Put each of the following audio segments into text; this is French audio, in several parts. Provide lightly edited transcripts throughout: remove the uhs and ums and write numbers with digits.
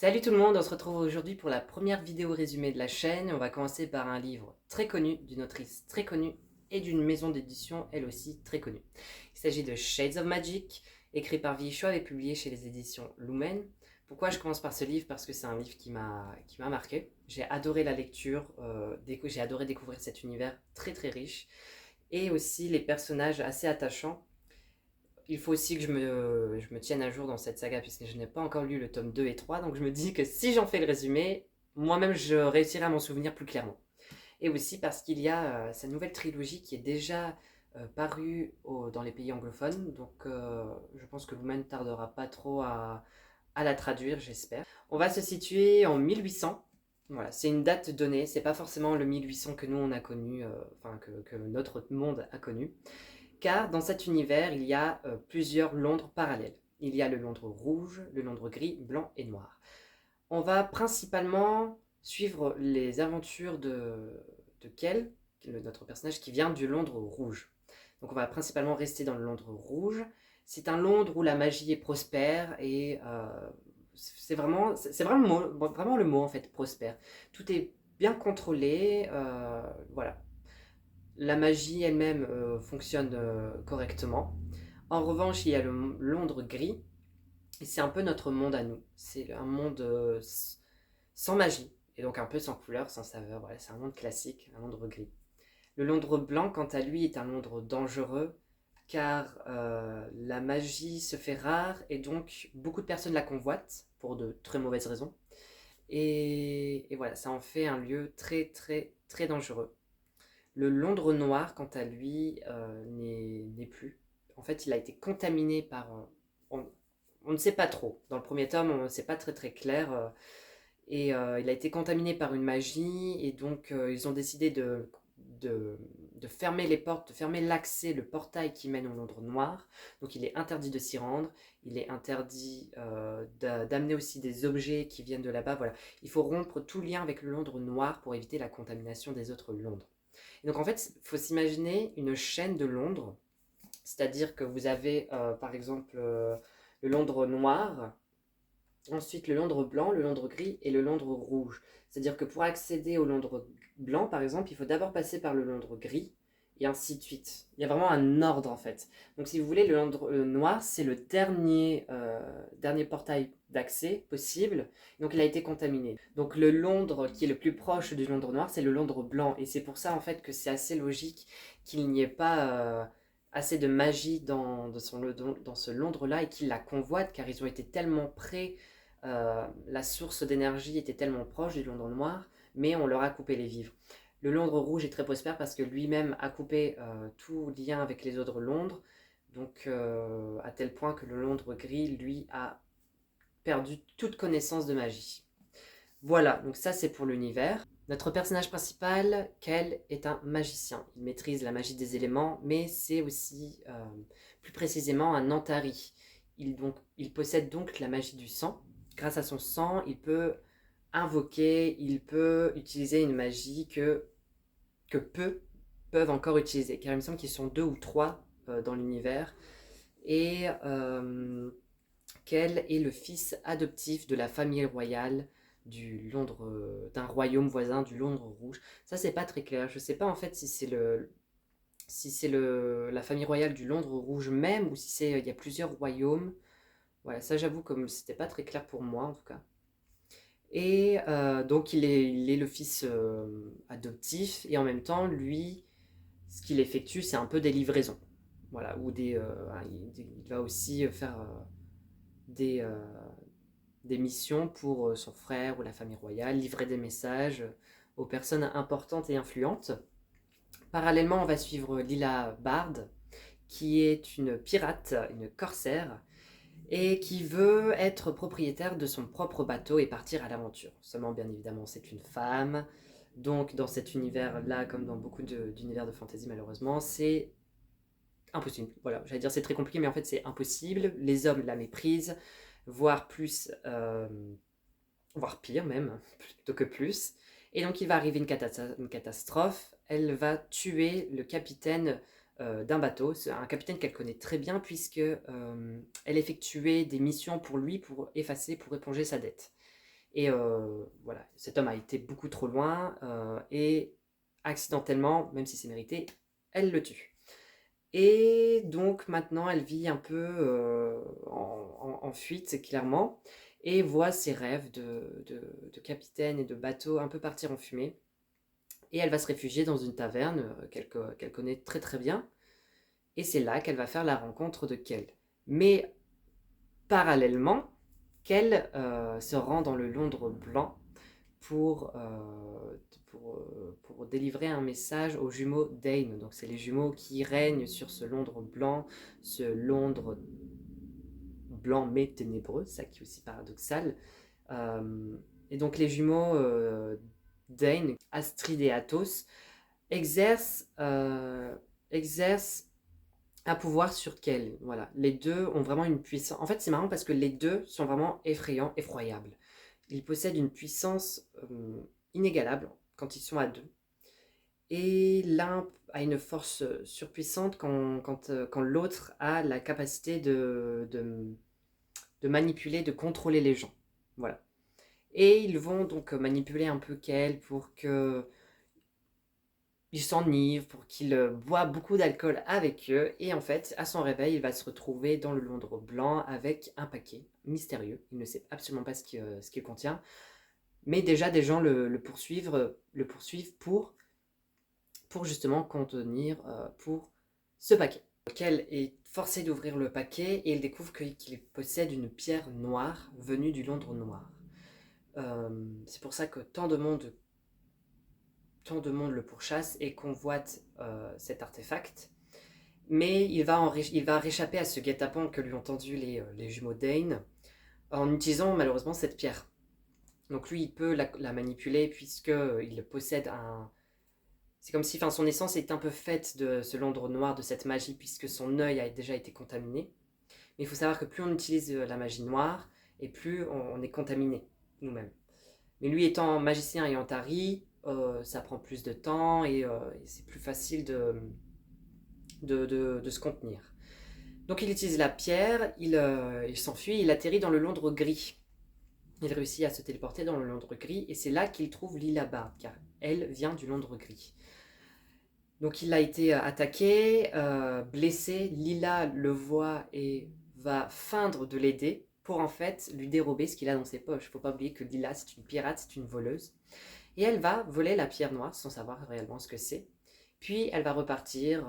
Salut tout le monde, on se retrouve aujourd'hui pour la première vidéo résumée de la chaîne. On va commencer par un livre très connu, d'une autrice très connue et d'une maison d'édition elle aussi très connue. Il s'agit de Shades of Magic, écrit par Vi Choi et publié chez les éditions Lumen. Pourquoi je commence par ce livre? Parce que c'est un livre qui m'a marqué. J'ai adoré la lecture, j'ai adoré découvrir cet univers très très riche et aussi les personnages assez attachants. Il faut aussi que je me tienne à jour dans cette saga puisque je n'ai pas encore lu le tome 2 et 3, donc je me dis que si j'en fais le résumé, moi-même je réussirai à m'en souvenir plus clairement. Et aussi parce qu'il y a sa nouvelle trilogie qui est déjà parue dans les pays anglophones, donc je pense que Lumen ne tardera pas trop à la traduire, j'espère. On va se situer en 1800. Voilà, c'est une date donnée, c'est pas forcément le 1800 que nous on a connu, que notre monde a connu. Car dans cet univers, il y a plusieurs Londres parallèles. Il y a le Londres rouge, le Londres gris, blanc et noir. On va principalement suivre les aventures de Kel, notre personnage qui vient du Londres rouge. Donc on va principalement rester dans le Londres rouge. C'est un Londres où la magie est prospère et vraiment le mot en fait, prospère. Tout est bien contrôlé, voilà, la magie elle-même fonctionne correctement. En revanche, il y a le Londres gris, et c'est un peu notre monde à nous. C'est un monde sans magie, et donc un peu sans couleur, sans saveur. Voilà, c'est un monde classique, un Londres gris. Le Londres blanc, quant à lui, est un Londres dangereux, car la magie se fait rare, et donc beaucoup de personnes la convoitent, pour de très mauvaises raisons. Et voilà, ça en fait un lieu très très très dangereux. Le Londres noir, quant à lui, n'est plus. En fait, il a été contaminé par... on, on ne sait pas trop. Dans le premier tome, c'est pas très très clair. Il a été contaminé par une magie. Et donc, ils ont décidé de, de fermer les portes, de fermer l'accès, le portail qui mène au Londres noir. Donc, il est interdit de s'y rendre. Il est interdit d'amener aussi des objets qui viennent de là-bas. Voilà. Il faut rompre tout lien avec le Londres noir pour éviter la contamination des autres Londres. Et donc en fait, il faut s'imaginer une chaîne de Londres, c'est-à-dire que vous avez par exemple le Londres noir, ensuite le Londres blanc, le Londres gris et le Londres rouge. C'est-à-dire que pour accéder au Londres blanc, par exemple, il faut d'abord passer par le Londres gris et ainsi de suite. Il y a vraiment un ordre en fait. Donc si vous voulez, le Londres noir, c'est le dernier portail d'accès possible. Donc il a été contaminé. Donc le Londres qui est le plus proche du Londres noir, c'est le Londres blanc. Et c'est pour ça en fait que c'est assez logique qu'il n'y ait pas assez de magie dans ce Londres-là et qu'il la convoite car ils ont été tellement près, la source d'énergie était tellement proche du Londres noir, mais on leur a coupé les vivres. Le Londres rouge est très prospère parce que lui-même a coupé tout lien avec les autres Londres, donc à tel point que le Londres gris, lui, a perdu toute connaissance de magie. Voilà, donc ça c'est pour l'univers. Notre personnage principal, Kel, est un magicien. Il maîtrise la magie des éléments, mais c'est aussi plus précisément un Antari. Il possède donc la magie du sang. Grâce à son sang, il peut invoquer, il peut utiliser une magie que peu peuvent encore utiliser. Car il me semble qu'ils sont deux ou trois dans l'univers. Et Kel est le fils adoptif de la famille royale du Londres, d'un royaume voisin du Londres rouge. Ça, c'est pas très clair. Je sais pas en fait si c'est la famille royale du Londres rouge même ou si il y a plusieurs royaumes. Voilà, ça j'avoue comme c'était pas très clair pour moi en tout cas. Et donc il est le fils adoptif et en même temps lui, ce qu'il effectue c'est un peu des livraisons. Voilà, ou il va aussi faire des, des missions pour son frère ou la famille royale, livrer des messages aux personnes importantes et influentes. Parallèlement, on va suivre Lila Bard, qui est une pirate, une corsaire, et qui veut être propriétaire de son propre bateau et partir à l'aventure. Seulement, bien évidemment, c'est une femme. Donc, dans cet univers-là, comme dans beaucoup d'univers de fantasy, malheureusement, c'est impossible. Voilà, j'allais dire c'est très compliqué, mais en fait, c'est impossible. Les hommes la méprisent, voire plus, voire pire même, plutôt que plus. Et donc il va arriver une catastrophe, elle va tuer le capitaine d'un bateau, c'est un capitaine qu'elle connaît très bien puisque elle effectuait des missions pour lui pour effacer, pour éponger sa dette. Et voilà, cet homme a été beaucoup trop loin et accidentellement, même si c'est mérité, elle le tue. Et donc maintenant, elle vit un peu en fuite, clairement, et voit ses rêves de capitaine et de bateau un peu partir en fumée. Et elle va se réfugier dans une taverne qu'elle connaît très très bien. Et c'est là qu'elle va faire la rencontre de Kel. Mais parallèlement, Kel se rend dans le Londres blanc pour, pour délivrer un message aux jumeaux Dane. Donc c'est les jumeaux qui règnent sur ce Londres blanc, ce Londres blanc mais ténébreux, ça qui est aussi paradoxal. Euh, et donc les jumeaux Dane, Astrid et Athos, exercent un pouvoir sur Kel. Voilà. Les deux ont vraiment une puissance. En fait, c'est marrant parce que les deux sont vraiment effrayants, effroyables. Ils possèdent une puissance inégalable quand ils sont à deux. Et l'un a une force surpuissante quand l'autre a la capacité de manipuler, de contrôler les gens. Voilà. Et ils vont donc manipuler un peu Kel pour que il s'enivre, pour qu'il boit beaucoup d'alcool avec eux. Et en fait, à son réveil, il va se retrouver dans le Londres blanc avec un paquet mystérieux. Il ne sait absolument pas ce qu'il contient. Mais déjà, des gens le poursuivent pour justement contenir pour ce paquet. Lequel est forcé d'ouvrir le paquet et il découvre qu'il possède une pierre noire venue du Londres noir. C'est pour ça que tant de monde le pourchasse et convoite cet artefact. Mais il va réchapper à ce guet-apens que lui ont tendu les jumeaux Dane en utilisant malheureusement cette pierre. Donc lui, il peut la manipuler puisqu'il possède un... C'est comme si son essence est un peu faite de ce Londres noir, de cette magie, puisque son œil a déjà été contaminé. Mais il faut savoir que plus on utilise la magie noire, et plus on est contaminé nous-mêmes. Mais lui étant magicien et antari, ça prend plus de temps et c'est plus facile de se contenir. Donc il utilise la pierre, il s'enfuit, il atterrit dans le Londres gris. Il réussit à se téléporter dans le Londres gris et c'est là qu'il trouve Lila Bard, car elle vient du Londres gris. Donc il a été attaqué, blessé, Lila le voit et va feindre de l'aider pour en fait lui dérober ce qu'il a dans ses poches. Il ne faut pas oublier que Lila c'est une pirate, c'est une voleuse. Et elle va voler la pierre noire sans savoir réellement ce que c'est. Puis elle va repartir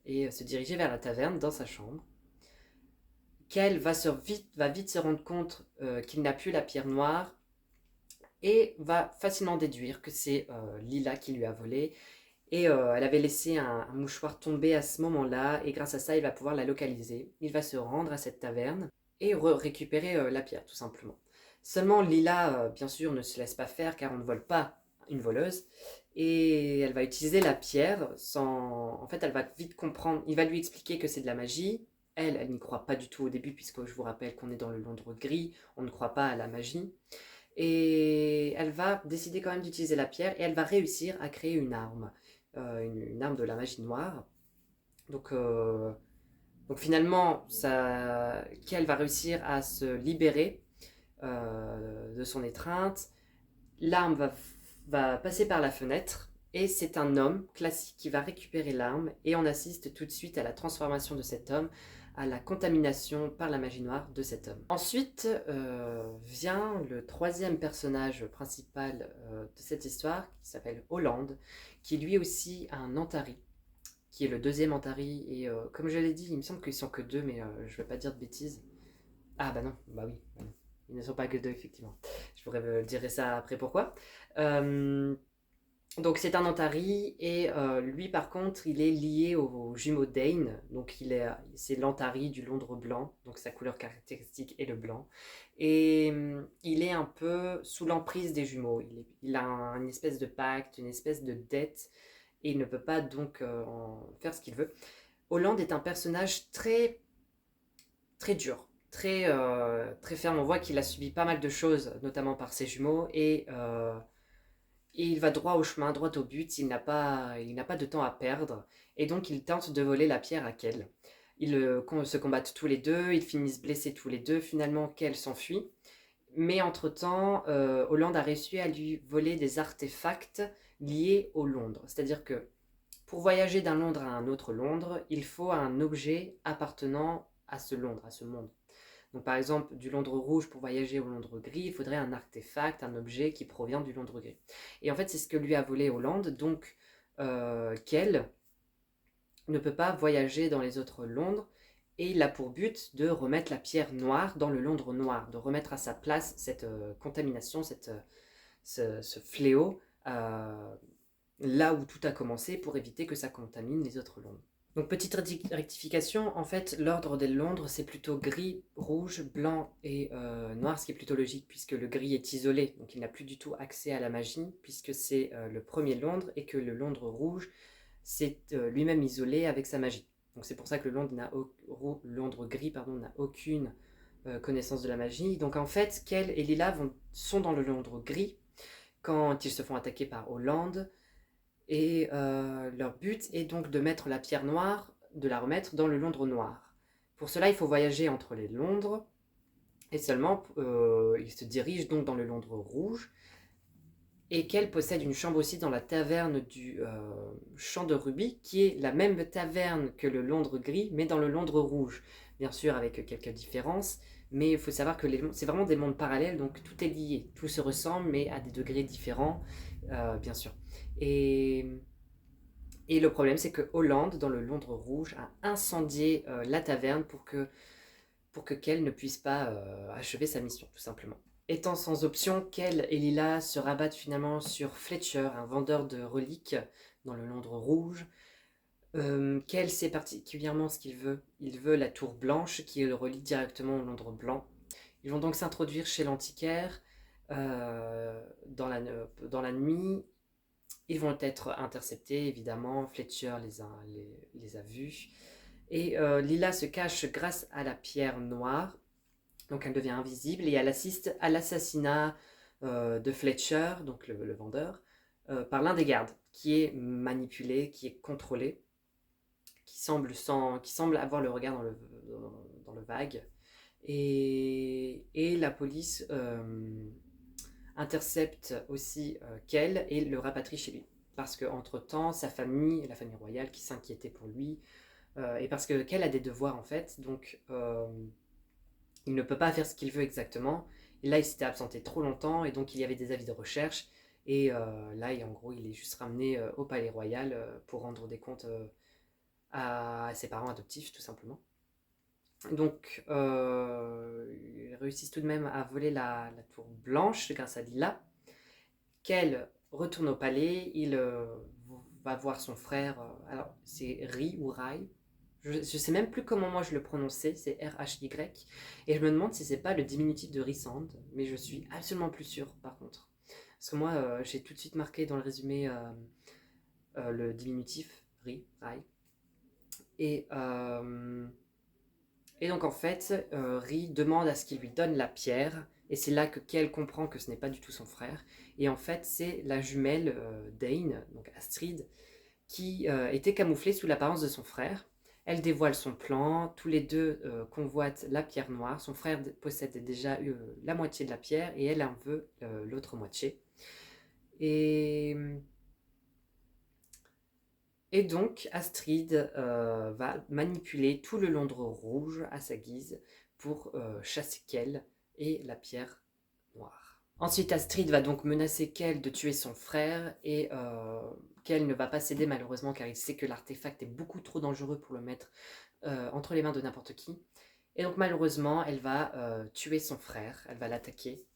et se diriger vers la taverne dans sa chambre. Qu'elle va vite se rendre compte qu'il n'a plus la pierre noire et va facilement déduire que c'est Lila qui lui a volé. Et elle avait laissé un mouchoir tomber à ce moment-là et grâce à ça il va pouvoir la localiser. Il va se rendre à cette taverne et récupérer la pierre tout simplement. Seulement Lila bien sûr ne se laisse pas faire car on ne vole pas une voleuse et elle va utiliser la pierre sans... En fait elle va vite comprendre, il va lui expliquer que c'est de la magie. Elle n'y croit pas du tout au début puisque je vous rappelle qu'on est dans le Londres gris, on ne croit pas à la magie. Et elle va décider quand même d'utiliser la pierre et elle va réussir à créer une arme. Une arme de la magie noire. Donc, donc finalement, Kel va réussir à se libérer de son étreinte. L'arme va passer par la fenêtre et c'est un homme classique qui va récupérer l'arme et on assiste tout de suite à la transformation de cet homme, à la contamination par la magie noire de cet homme. Ensuite vient le troisième personnage principal de cette histoire qui s'appelle Hollande, qui lui aussi a un Antari, qui est le deuxième Antari et comme je l'ai dit, il me semble qu'ils sont que deux mais je ne vais pas dire de bêtises. Ah bah non, bah oui, bah non. Ils ne sont pas que deux effectivement. Je pourrais vous dire ça après pourquoi. Donc c'est un Antari et lui par contre il est lié aux jumeaux Dane, donc c'est l'Antari du Londres blanc, donc sa couleur caractéristique est le blanc et il est un peu sous l'emprise des jumeaux, il a une espèce de pacte, une espèce de dette et il ne peut pas donc en faire ce qu'il veut. Hollande est un personnage très très dur, très ferme, on voit qu'il a subi pas mal de choses notamment par ses jumeaux et il va droit au chemin, droit au but, il n'a pas de temps à perdre, et donc il tente de voler la pierre à Kel. Ils se combattent tous les deux, ils finissent blessés tous les deux, finalement Kel s'enfuit, Mais entre-temps, Hollande a réussi à lui voler des artefacts liés au Londres. C'est-à-dire que pour voyager d'un Londres à un autre Londres, il faut un objet appartenant à ce Londres, à ce monde. Donc par exemple, du Londres rouge pour voyager au Londres gris, il faudrait un artefact, un objet qui provient du Londres gris. Et en fait, c'est ce que lui a volé Hollande, donc Kell ne peut pas voyager dans les autres Londres, et il a pour but de remettre la pierre noire dans le Londres noir, de remettre à sa place cette contamination, ce fléau, là où tout a commencé, pour éviter que ça contamine les autres Londres. Donc petite rectification, en fait l'ordre des Londres c'est plutôt gris, rouge, blanc et noir, ce qui est plutôt logique puisque le gris est isolé, donc il n'a plus du tout accès à la magie puisque c'est le premier Londres et que le Londres rouge c'est lui-même isolé avec sa magie. Donc c'est pour ça que le Londres gris n'a aucune connaissance de la magie. Donc en fait, Kell et Lila sont dans le Londres gris quand ils se font attaquer par Hollande. Et leur but est donc de mettre la pierre noire, de la remettre dans le Londres noir. Pour cela, il faut voyager entre les Londres, et seulement ils se dirigent donc dans le Londres rouge, et qu'elle possède une chambre aussi dans la taverne du Champ de Rubis, qui est la même taverne que le Londres gris, mais dans le Londres rouge. Bien sûr, avec quelques différences, mais il faut savoir que c'est vraiment des mondes parallèles, donc tout est lié, tout se ressemble, mais à des degrés différents, bien sûr. Et le problème, c'est que Hollande, dans le Londres rouge, a incendié la taverne pour que Kell ne puisse pas achever sa mission, tout simplement. Étant sans option, Kell et Lila se rabattent finalement sur Fletcher, un vendeur de reliques dans le Londres rouge. Kell sait particulièrement ce qu'il veut. Il veut la tour blanche qui le relie directement au Londres blanc. Ils vont donc s'introduire chez l'antiquaire dans la nuit. Ils vont être interceptés, évidemment. Fletcher les a vus. Et Lila se cache grâce à la pierre noire. Donc elle devient invisible et elle assiste à l'assassinat de Fletcher, donc le vendeur, par l'un des gardes, qui est manipulé, qui est contrôlé, qui semble avoir le regard dans le vague. Et la police intercepte aussi Kell et le rapatrie chez lui. Parce qu'entre-temps, sa famille, la famille royale qui s'inquiétait pour lui, et parce que Kell a des devoirs en fait, donc il ne peut pas faire ce qu'il veut exactement. Et là, il s'était absenté trop longtemps et donc il y avait des avis de recherche. Et là, en gros, il est juste ramené au palais royal pour rendre des comptes à ses parents adoptifs, tout simplement. Donc, ils réussissent tout de même à voler la tour blanche grâce à Lila. Kell retourne au palais, il va voir son frère. Alors, c'est Ri ou Rai. Je ne sais même plus comment moi je le prononçais, c'est R-H-Y. Et je me demande si c'est pas le diminutif de Rysand, mais je suis absolument plus sûr par contre. Parce que moi, j'ai tout de suite marqué dans le résumé le diminutif, Ri, Rai. Et, et donc en fait, Ri demande à ce qu'il lui donne la pierre, et c'est là que Kell comprend que ce n'est pas du tout son frère. Et en fait, c'est la jumelle Dane, donc Astrid, qui était camouflée sous l'apparence de son frère. Elle dévoile son plan, tous les deux convoitent la pierre noire. Son frère possède déjà la moitié de la pierre et elle en veut l'autre moitié. Et donc Astrid va manipuler tout le Londres rouge à sa guise pour chasser Kell et la pierre noire. Ensuite, Astrid va donc menacer Kell de tuer son frère et Kell ne va pas céder malheureusement car il sait que l'artefact est beaucoup trop dangereux pour le mettre entre les mains de n'importe qui. Et donc malheureusement, elle va tuer son frère, elle va l'attaquer.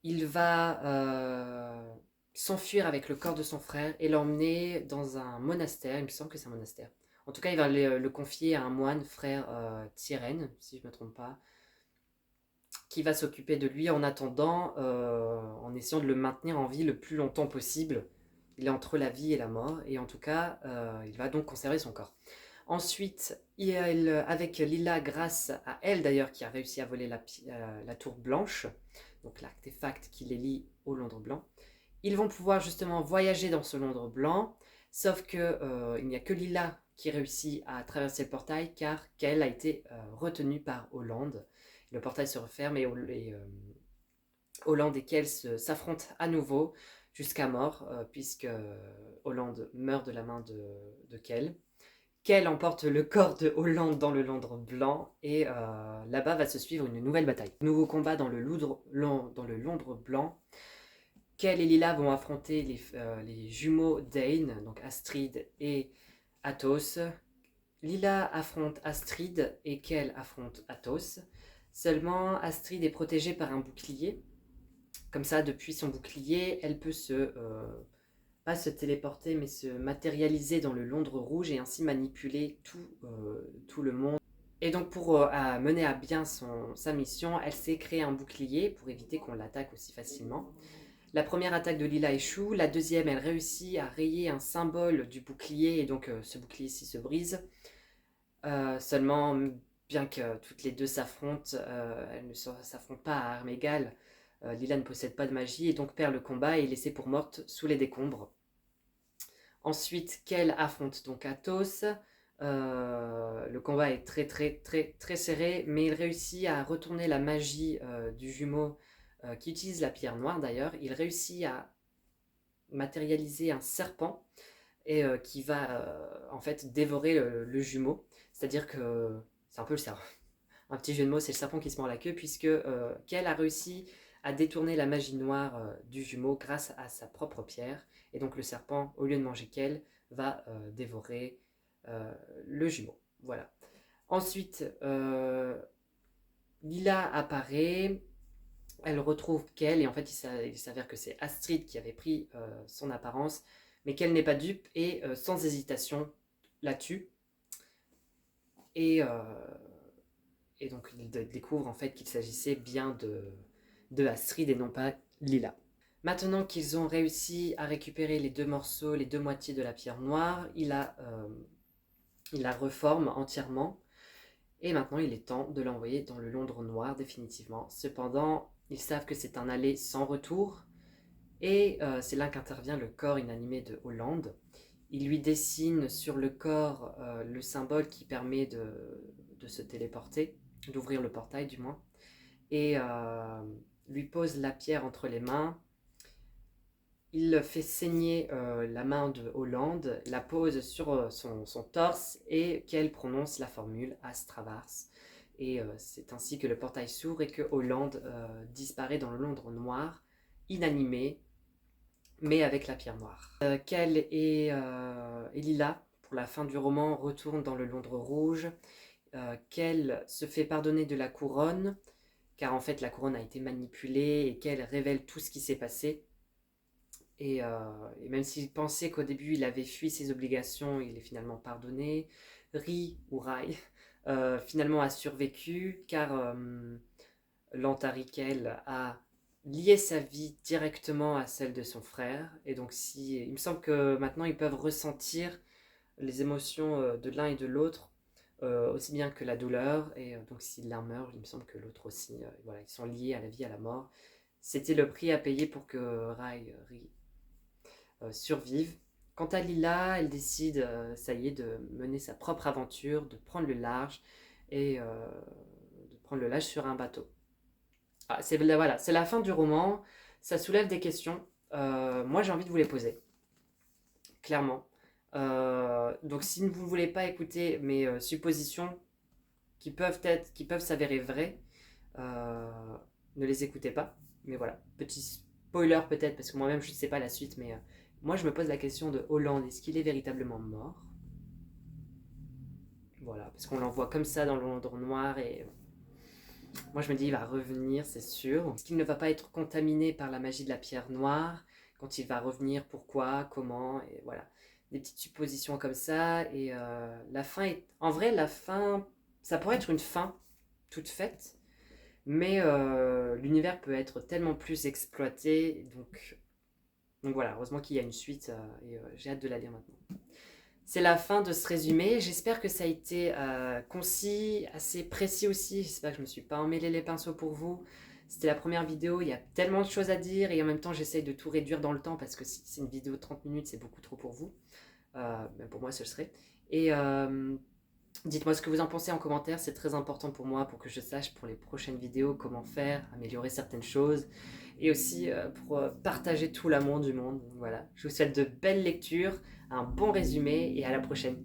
Il va s'enfuir avec le corps de son frère et l'emmener dans un monastère, il me semble que c'est un monastère. En tout cas, il va le confier à un moine, frère Tyrène, si je ne me trompe pas, qui va s'occuper de lui en attendant, en essayant de le maintenir en vie le plus longtemps possible. Il est entre la vie et la mort, et en tout cas, il va donc conserver son corps. Ensuite, avec Lila, grâce à elle d'ailleurs, qui a réussi à voler la tour blanche, donc l'artefact qui les lie au Londres blanc, ils vont pouvoir justement voyager dans ce Londres blanc, sauf que il n'y a que Lila qui réussit à traverser le portail, car Kell a été retenue par Hollande. Le portail se referme et Holland et Kel s'affrontent à nouveau jusqu'à mort, puisque Holland meurt de la main de Kel. Kel emporte le corps de Holland dans le Londres blanc et là-bas va se suivre une nouvelle bataille. Nouveau combat dans le Londres blanc. Kel et Lila vont affronter les jumeaux Dane, donc Astrid et Athos. Lila affronte Astrid et Kel affronte Athos. Seulement, Astrid est protégée par un bouclier. Comme ça, depuis son bouclier, elle peut pas se téléporter, mais se matérialiser dans le Londres rouge et ainsi manipuler tout le monde. Et donc pour mener à bien sa mission, elle s'est créé un bouclier pour éviter qu'on l'attaque aussi facilement. La première attaque de Lila échoue, la deuxième elle réussit à rayer un symbole du bouclier et donc ce bouclier-ci se brise. Seulement, bien que toutes les deux s'affrontent, elles ne s'affrontent pas à armes égales. Lila ne possède pas de magie et donc perd le combat et est laissée pour morte sous les décombres. Ensuite, Kel affronte donc Athos. Le combat est très serré, mais il réussit à retourner la magie du jumeau qui utilise la pierre noire d'ailleurs. Il réussit à matérialiser un serpent et qui va en fait dévorer le jumeau. C'est-à-dire que c'est un peu le serpent. Un petit jeu de mots, c'est le serpent qui se mord la queue, puisque Kel a réussi à détourner la magie noire du jumeau grâce à sa propre pierre. Et donc le serpent, au lieu de manger Kel, va dévorer le jumeau. Voilà. Ensuite, Lila apparaît, elle retrouve Kel, et en fait il s'avère que c'est Astrid qui avait pris son apparence, mais Kel n'est pas dupe et sans hésitation la tue. Et donc il découvre en fait qu'il s'agissait bien de Astrid et non pas Lila. Maintenant qu'ils ont réussi à récupérer les deux morceaux, les deux moitiés de la pierre noire, il la reforme entièrement. Et maintenant il est temps de l'envoyer dans le Londres noir définitivement. Cependant, ils savent que c'est un aller sans retour. Et c'est là qu'intervient le corps inanimé de Holland. Il lui dessine sur le corps le symbole qui permet de se téléporter, d'ouvrir le portail du moins, et lui pose la pierre entre les mains. Il fait saigner la main de Holland, la pose sur son torse et qu'elle prononce la formule Astravars. Et c'est ainsi que le portail s'ouvre et que Holland disparaît dans le Londres noir, inanimé, mais avec la pierre noire. Kel et Lila, pour la fin du roman, retournent dans le Londres rouge. Kel se fait pardonner de la couronne, car en fait la couronne a été manipulée et Kel révèle tout ce qui s'est passé. Et même s'il pensait qu'au début il avait fui ses obligations, il est finalement pardonné. Rai finalement a survécu, car Lantarikel a lié sa vie directement à celle de son frère. Et donc il me semble que maintenant ils peuvent ressentir les émotions de l'un et de l'autre, aussi bien que la douleur. Et donc si l'un meurt, il me semble que l'autre aussi. Voilà, ils sont liés à la vie, à la mort. C'était le prix à payer pour que Rai survive. Quant à Lila, elle décide, ça y est, de mener sa propre aventure, de prendre le large et de prendre le large sur un bateau. Ah, voilà, c'est la fin du roman. Ça soulève des questions. Moi, j'ai envie de vous les poser, clairement. Donc, si vous ne voulez pas écouter mes suppositions qui peuvent s'avérer vraies, ne les écoutez pas. Mais voilà, petit spoiler peut-être, parce que moi-même je ne sais pas la suite, mais moi je me pose la question de Holland, est-ce qu'il est véritablement mort? Voilà, parce qu'on l'envoie comme ça dans le Londres noir et moi je me dis il va revenir, c'est sûr. Est-ce qu'il ne va pas être contaminé par la magie de la pierre noire? Quand il va revenir, pourquoi, comment, et voilà. Des petites suppositions comme ça, et la fin est... En vrai, la fin, ça pourrait être une fin toute faite, mais l'univers peut être tellement plus exploité, donc voilà, heureusement qu'il y a une suite, et j'ai hâte de la lire maintenant. C'est la fin de ce résumé, j'espère que ça a été concis, assez précis aussi, j'espère que je ne me suis pas emmêlé les pinceaux pour vous. C'était la première vidéo, il y a tellement de choses à dire, et en même temps j'essaye de tout réduire dans le temps, parce que si c'est une vidéo de 30 minutes, c'est beaucoup trop pour vous. Pour moi ce serait. Et dites-moi ce que vous en pensez en commentaire, c'est très important pour moi, pour que je sache pour les prochaines vidéos comment faire, améliorer certaines choses. et aussi pour partager tout l'amour du monde. Voilà, je vous souhaite de belles lectures, un bon résumé et à la prochaine.